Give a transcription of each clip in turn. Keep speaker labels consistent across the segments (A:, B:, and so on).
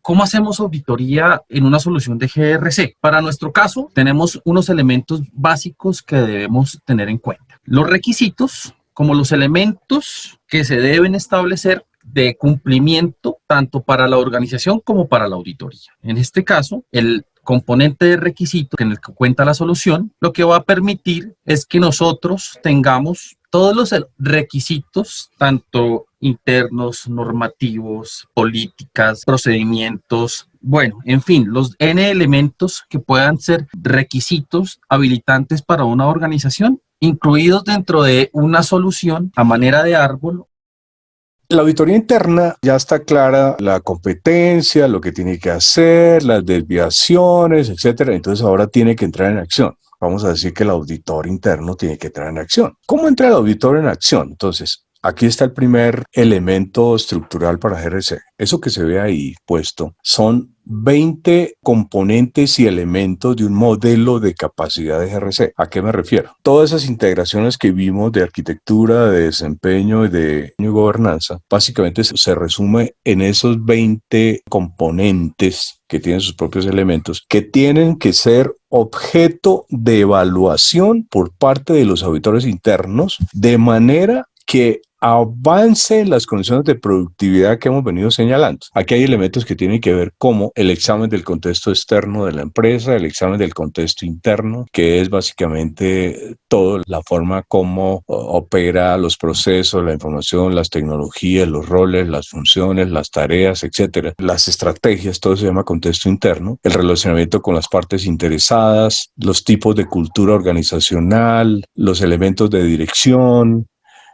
A: ¿Cómo hacemos auditoría en una solución de GRC? Para nuestro caso, tenemos unos elementos básicos que debemos tener en cuenta. Los requisitos, como los elementos que se deben establecer de cumplimiento tanto para la organización como para la auditoría. En este caso, el componente de requisito en el que cuenta la solución, lo que va a permitir es que nosotros tengamos todos los requisitos, tanto internos, normativos, políticas, procedimientos, bueno, en fin, los N elementos que puedan ser requisitos habilitantes para una organización, incluidos dentro de una solución a manera de árbol.
B: La auditoría interna ya está clara, la competencia, lo que tiene que hacer, las desviaciones, etcétera. Entonces ahora tiene que entrar en acción. Vamos a decir que el auditor interno tiene que entrar en acción. ¿Cómo entra el auditor en acción? Entonces, aquí está el primer elemento estructural para GRC. Eso que se ve ahí puesto son 20 componentes y elementos de un modelo de capacidad de GRC. ¿A qué me refiero? Todas esas integraciones que vimos de arquitectura, de desempeño y de gobernanza, básicamente se resume en esos 20 componentes que tienen sus propios elementos, que tienen que ser objeto de evaluación por parte de los auditores internos, de manera que avance en las condiciones de productividad que hemos venido señalando. Aquí hay elementos que tienen que ver como el examen del contexto externo de la empresa, el examen del contexto interno, que es básicamente toda la forma como opera los procesos, la información, las tecnologías, los roles, las funciones, las tareas, etcétera, las estrategias, todo se llama contexto interno, el relacionamiento con las partes interesadas, los tipos de cultura organizacional, los elementos de dirección,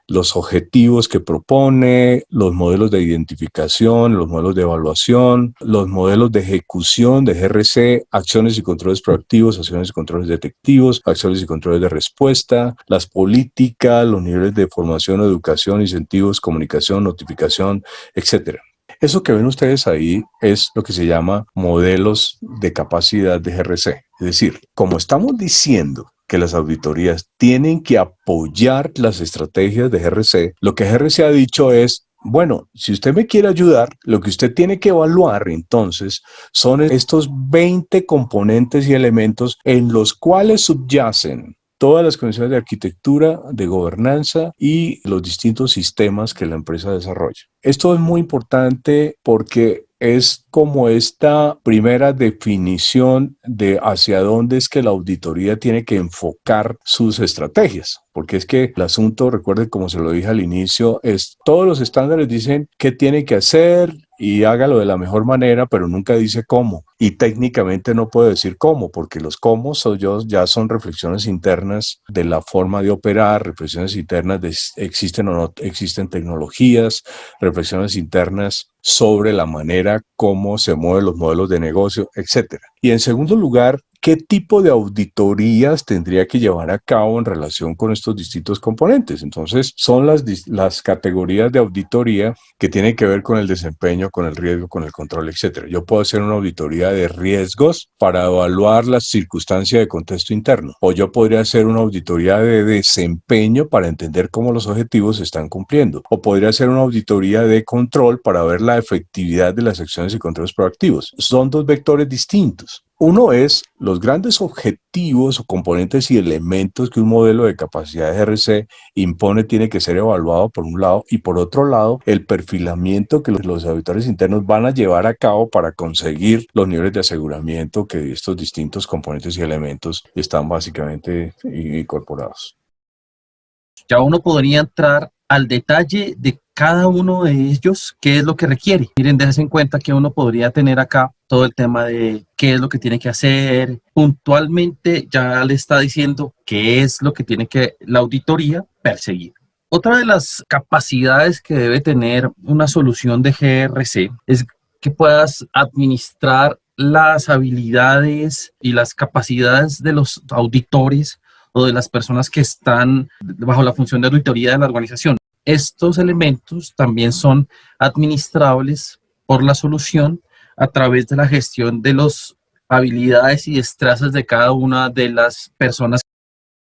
B: los objetivos que propone, los modelos de identificación, los modelos de evaluación, los modelos de ejecución de GRC, acciones y controles proactivos, acciones y controles detectivos, acciones y controles de respuesta, las políticas, los niveles de formación, educación, incentivos, comunicación, notificación, etc. Eso que ven ustedes ahí es lo que se llama modelos de capacidad de GRC. Es decir, como estamos diciendo que las auditorías tienen que apoyar las estrategias de GRC, lo que GRC ha dicho es, bueno, si usted me quiere ayudar, lo que usted tiene que evaluar entonces son estos 20 componentes y elementos en los cuales subyacen todas las condiciones de arquitectura, de gobernanza y los distintos sistemas que la empresa desarrolla. Esto es muy importante porque es como esta primera definición de hacia dónde es que la auditoría tiene que enfocar sus estrategias. Porque es que el asunto, recuerden como se lo dije al inicio, es todos los estándares dicen qué tiene que hacer y hágalo de la mejor manera, pero nunca dice cómo. Y técnicamente no puedo decir cómo, porque los cómo ya son reflexiones internas de la forma de operar, reflexiones internas de existen o no existen tecnologías, reflexiones internas sobre la manera como se mueven los modelos de negocio, etc. Y en segundo lugar, ¿qué tipo de auditorías tendría que llevar a cabo en relación con estos distintos componentes? Entonces, son las categorías de auditoría que tienen que ver con el desempeño, con el riesgo, con el control, etc. Yo puedo hacer una auditoría de riesgos para evaluar las circunstancias de contexto interno, o yo podría hacer una auditoría de desempeño para entender cómo los objetivos se están cumpliendo, o podría hacer una auditoría de control para ver la efectividad de las acciones y controles proactivos. Son dos vectores distintos. Uno es los grandes objetivos o componentes y elementos que un modelo de capacidad de GRC impone tiene que ser evaluado por un lado, y por otro lado el perfilamiento que los auditores internos van a llevar a cabo para conseguir los niveles de aseguramiento que estos distintos componentes y elementos están básicamente incorporados.
A: Ya uno podría entrar al detalle de cada uno de ellos, qué es lo que requiere. Miren, déjense en cuenta que uno podría tener acá todo el tema de qué es lo que tiene que hacer. Puntualmente ya le está diciendo qué es lo que tiene que la auditoría perseguir. Otra de las capacidades que debe tener una solución de GRC es que puedas administrar las habilidades y las capacidades de los auditores o de las personas que están bajo la función de auditoría de la organización. Estos elementos también son administrables por la solución a través de la gestión de las habilidades y destrezas de cada una de las personas.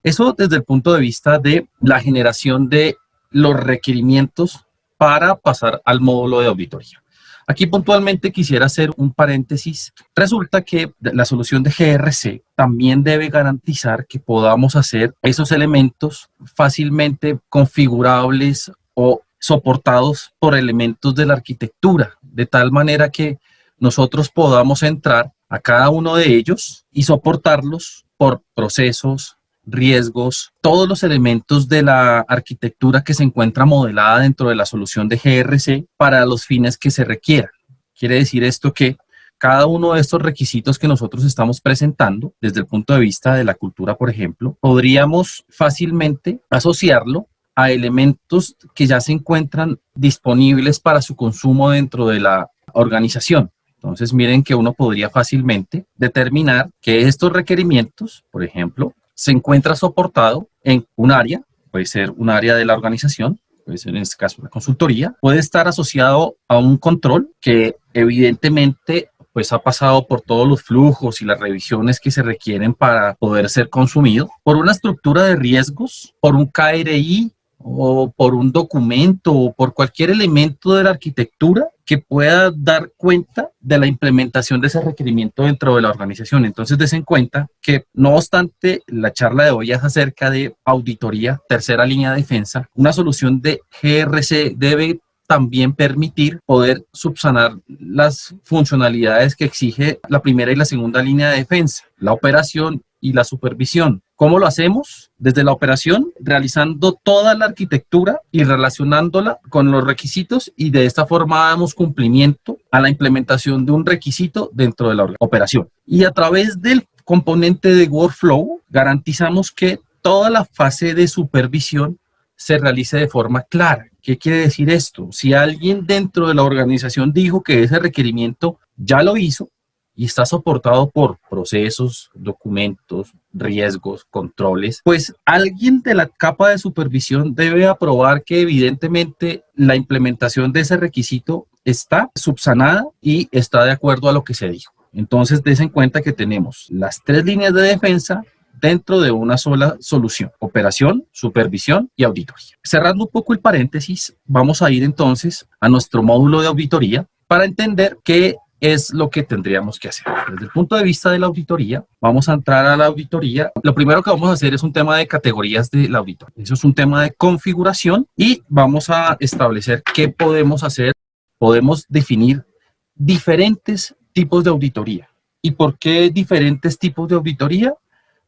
A: Eso desde el punto de vista de la generación de los requerimientos para pasar al módulo de auditoría. Aquí puntualmente quisiera hacer un paréntesis. Resulta que la solución de GRC también debe garantizar que podamos hacer esos elementos fácilmente configurables o soportados por elementos de la arquitectura, de tal manera que nosotros podamos entrar a cada uno de ellos y soportarlos por procesos, riesgos, todos los elementos de la arquitectura que se encuentra modelada dentro de la solución de GRC para los fines que se requieran. Quiere decir esto que cada uno de estos requisitos que nosotros estamos presentando, desde el punto de vista de la cultura, por ejemplo, podríamos fácilmente asociarlo a elementos que ya se encuentran disponibles para su consumo dentro de la organización. Entonces, miren que uno podría fácilmente determinar que estos requerimientos, por ejemplo, se encuentra soportado en un área, puede ser un área de la organización, puede ser en este caso una consultoría, puede estar asociado a un control que evidentemente pues ha pasado por todos los flujos y las revisiones que se requieren para poder ser consumido, por una estructura de riesgos, por un KRI o por un documento o por cualquier elemento de la arquitectura que pueda dar cuenta de la implementación de ese requerimiento dentro de la organización. Entonces, des en cuenta que, no obstante, la charla de hoy es acerca de auditoría, tercera línea de defensa. Una solución de GRC debe también permitir poder subsanar las funcionalidades que exige la primera y la segunda línea de defensa, la operación y la supervisión. ¿Cómo lo hacemos? Desde la operación, realizando toda la arquitectura y relacionándola con los requisitos, y de esta forma damos cumplimiento a la implementación de un requisito dentro de la operación. Y a través del componente de workflow, garantizamos que toda la fase de supervisión se realice de forma clara. ¿Qué quiere decir esto? Si alguien dentro de la organización dijo que ese requerimiento ya lo hizo y está soportado por procesos, documentos, riesgos, controles, pues alguien de la capa de supervisión debe aprobar que evidentemente la implementación de ese requisito está subsanada y está de acuerdo a lo que se dijo. Entonces, des en cuenta que tenemos las tres líneas de defensa dentro de una sola solución: operación, supervisión y auditoría. Cerrando un poco el paréntesis, vamos a ir entonces a nuestro módulo de auditoría para entender qué es lo que tendríamos que hacer. Desde el punto de vista de la auditoría, vamos a entrar a la auditoría. Lo primero que vamos a hacer es un tema de categorías de la auditoría. Eso es un tema de configuración y vamos a establecer qué podemos hacer. Podemos definir diferentes tipos de auditoría. ¿Y por qué diferentes tipos de auditoría?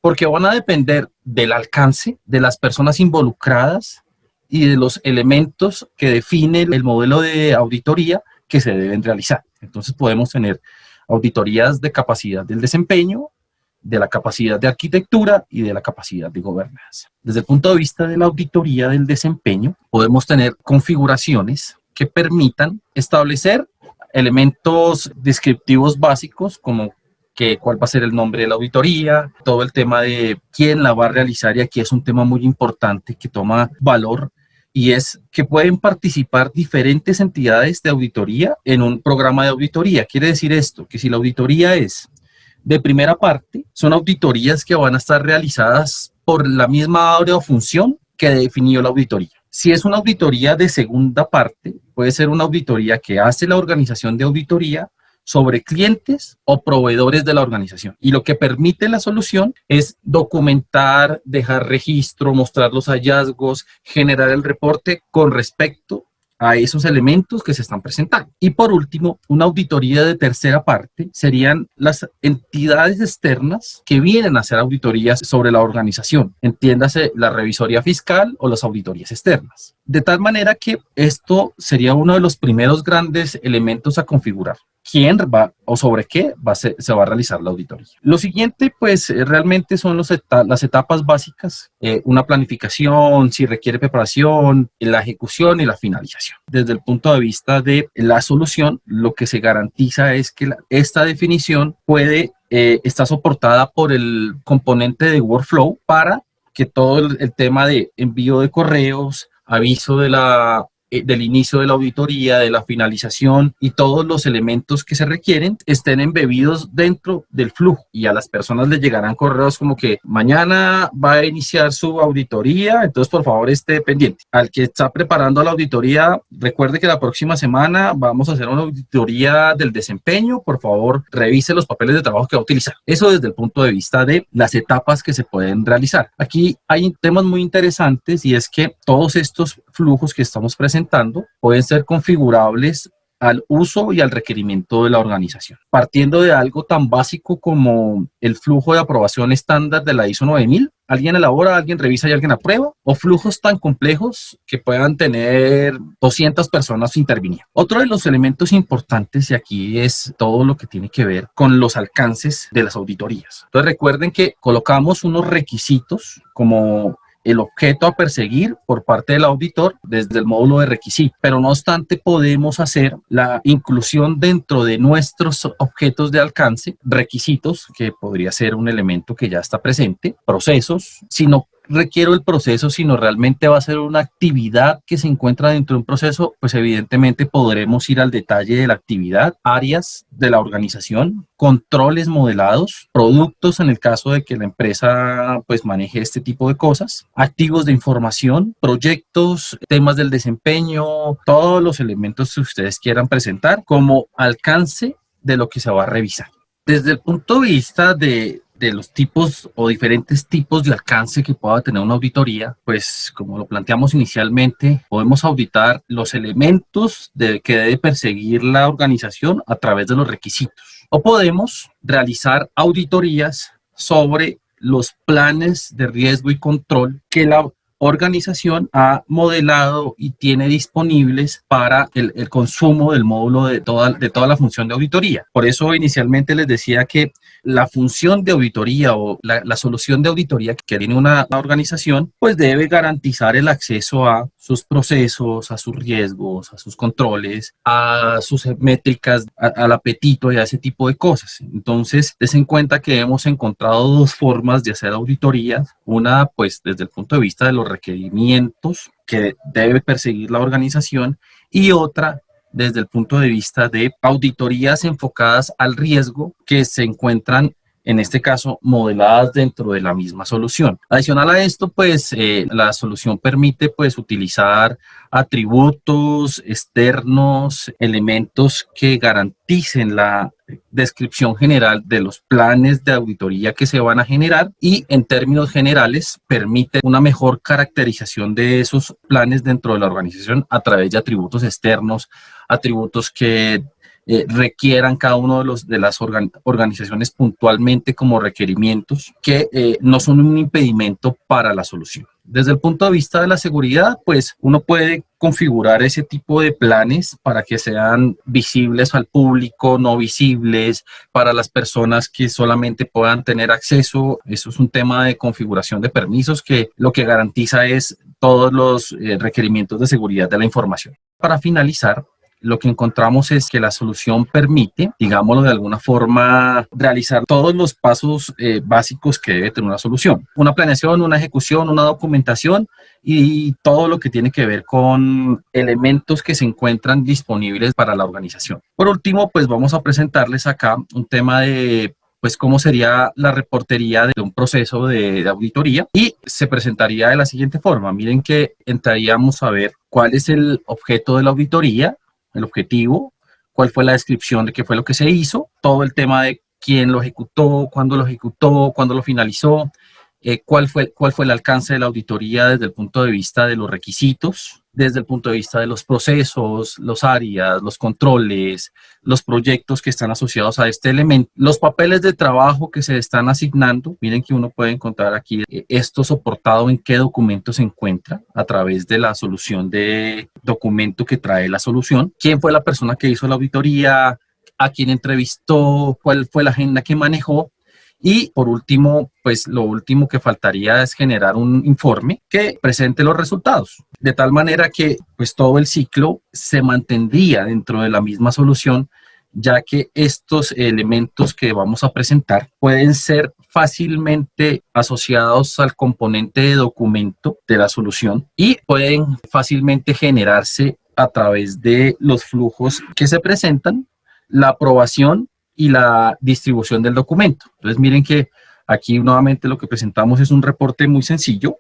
A: Porque van a depender del alcance de las personas involucradas y de los elementos que definen el modelo de auditoría que se deben realizar. Entonces podemos tener auditorías de capacidad del desempeño, de la capacidad de arquitectura y de la capacidad de gobernanza. Desde el punto de vista de la auditoría del desempeño, podemos tener configuraciones que permitan establecer elementos descriptivos básicos como cuál va a ser el nombre de la auditoría, todo el tema de quién la va a realizar, y aquí es un tema muy importante que toma valor, y es que pueden participar diferentes entidades de auditoría en un programa de auditoría. Quiere decir esto, que si la auditoría es de primera parte, son auditorías que van a estar realizadas por la misma área o función que definió la auditoría. Si es una auditoría de segunda parte, puede ser una auditoría que hace la organización de auditoría sobre clientes o proveedores de la organización. Y lo que permite la solución es documentar, dejar registro, mostrar los hallazgos, generar el reporte con respecto a esos elementos que se están presentando. Y por último, una auditoría de tercera parte serían las entidades externas que vienen a hacer auditorías sobre la organización. Entiéndase la revisoría fiscal o las auditorías externas. De tal manera que esto sería uno de los primeros grandes elementos a configurar. ¿Quién va o sobre qué se va a realizar la auditoría? Lo siguiente, pues, realmente son las etapas básicas, una planificación, si requiere preparación, la ejecución y la finalización. Desde el punto de vista de la solución, lo que se garantiza es que esta definición está soportada por el componente de workflow para que todo el tema de envío de correos, aviso de la del inicio de la auditoría, de la finalización y todos los elementos que se requieren estén embebidos dentro del flujo. Y a las personas les llegarán correos como que mañana va a iniciar su auditoría, entonces por favor esté pendiente. Al que está preparando la auditoría, recuerde que la próxima semana vamos a hacer una auditoría del desempeño, por favor revise los papeles de trabajo que va a utilizar. Eso desde el punto de vista de las etapas que se pueden realizar. Aquí hay temas muy interesantes y es que todos estos flujos que estamos presentando pueden ser configurables al uso y al requerimiento de la organización. Partiendo de algo tan básico como el flujo de aprobación estándar de la ISO 9000, alguien elabora, alguien revisa y alguien aprueba, o flujos tan complejos que puedan tener 200 personas interviniendo. Otro de los elementos importantes de aquí es todo lo que tiene que ver con los alcances de las auditorías. Entonces recuerden que colocamos unos requisitos como el objeto a perseguir por parte del auditor desde el módulo de requisitos, pero no obstante podemos hacer la inclusión dentro de nuestros objetos de alcance, requisitos, que podría ser un elemento que ya está presente, procesos, si no requiero el proceso, sino realmente va a ser una actividad que se encuentra dentro de un proceso, pues evidentemente podremos ir al detalle de la actividad, áreas de la organización, controles modelados, productos en el caso de que la empresa pues maneje este tipo de cosas, activos de información, proyectos, temas del desempeño, todos los elementos que ustedes quieran presentar como alcance de lo que se va a revisar. Desde el punto de vista de los tipos o diferentes tipos de alcance que pueda tener una auditoría, pues como lo planteamos inicialmente, podemos auditar los elementos que debe perseguir la organización a través de los requisitos. O podemos realizar auditorías sobre los planes de riesgo y control que la organización ha modelado y tiene disponibles para el consumo del módulo de toda la función de auditoría. Por eso inicialmente les decía que la función de auditoría o la solución de auditoría que tiene una organización, pues debe garantizar el acceso a sus procesos, a sus riesgos, a sus controles, a sus métricas, al apetito y a ese tipo de cosas. Entonces, des en cuenta que hemos encontrado dos formas de hacer auditorías. Una, pues, desde el punto de vista de los requerimientos que debe perseguir la organización y otra desde el punto de vista de auditorías enfocadas al riesgo que se encuentran, en este caso, modeladas dentro de la misma solución. Adicional a esto, pues, la solución permite, pues, utilizar atributos externos, elementos que garanticen la descripción general de los planes de auditoría que se van a generar y, en términos generales, permite una mejor caracterización de esos planes dentro de la organización a través de atributos externos, atributos que requieran cada uno de las organizaciones puntualmente como requerimientos que no son un impedimento para la solución. Desde el punto de vista de la seguridad, pues uno puede configurar ese tipo de planes para que sean visibles al público, no visibles, para las personas que solamente puedan tener acceso. Eso es un tema de configuración de permisos que lo que garantiza es todos los requerimientos de seguridad de la información. Para finalizar, lo que encontramos es que la solución permite, digámoslo de alguna forma, realizar todos los pasos básicos que debe tener una solución. Una planeación, una ejecución, una documentación y todo lo que tiene que ver con elementos que se encuentran disponibles para la organización. Por último, pues vamos a presentarles acá un tema de pues cómo sería la reportería de un proceso de auditoría y se presentaría de la siguiente forma. Miren que entraríamos a ver cuál es el objeto de la auditoría, el objetivo, cuál fue la descripción de qué fue lo que se hizo, todo el tema de quién lo ejecutó, cuándo lo finalizó, cuál fue el alcance de la auditoría desde el punto de vista de los requisitos, desde el punto de vista de los procesos, los áreas, los controles, los proyectos que están asociados a este elemento, los papeles de trabajo que se están asignando. Miren que uno puede encontrar aquí esto soportado en qué documento se encuentra a través de la solución de documento que trae la solución. ¿Quién fue la persona que hizo la auditoría? ¿A quién entrevistó? ¿Cuál fue la agenda que manejó? Y por último, pues lo último que faltaría es generar un informe que presente los resultados, de tal manera que pues todo el ciclo se mantendría dentro de la misma solución ya que estos elementos que vamos a presentar pueden ser fácilmente asociados al componente de documento de la solución y pueden fácilmente generarse a través de los flujos que se presentan, la aprobación y la distribución del documento. Entonces miren que aquí nuevamente lo que presentamos es un reporte muy sencillo,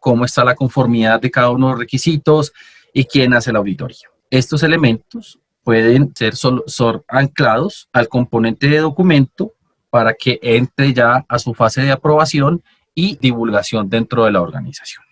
A: cómo está la conformidad de cada uno de los requisitos y quién hace la auditoría. Estos elementos pueden ser anclados al componente de documento para que entre ya a su fase de aprobación y divulgación dentro de la organización.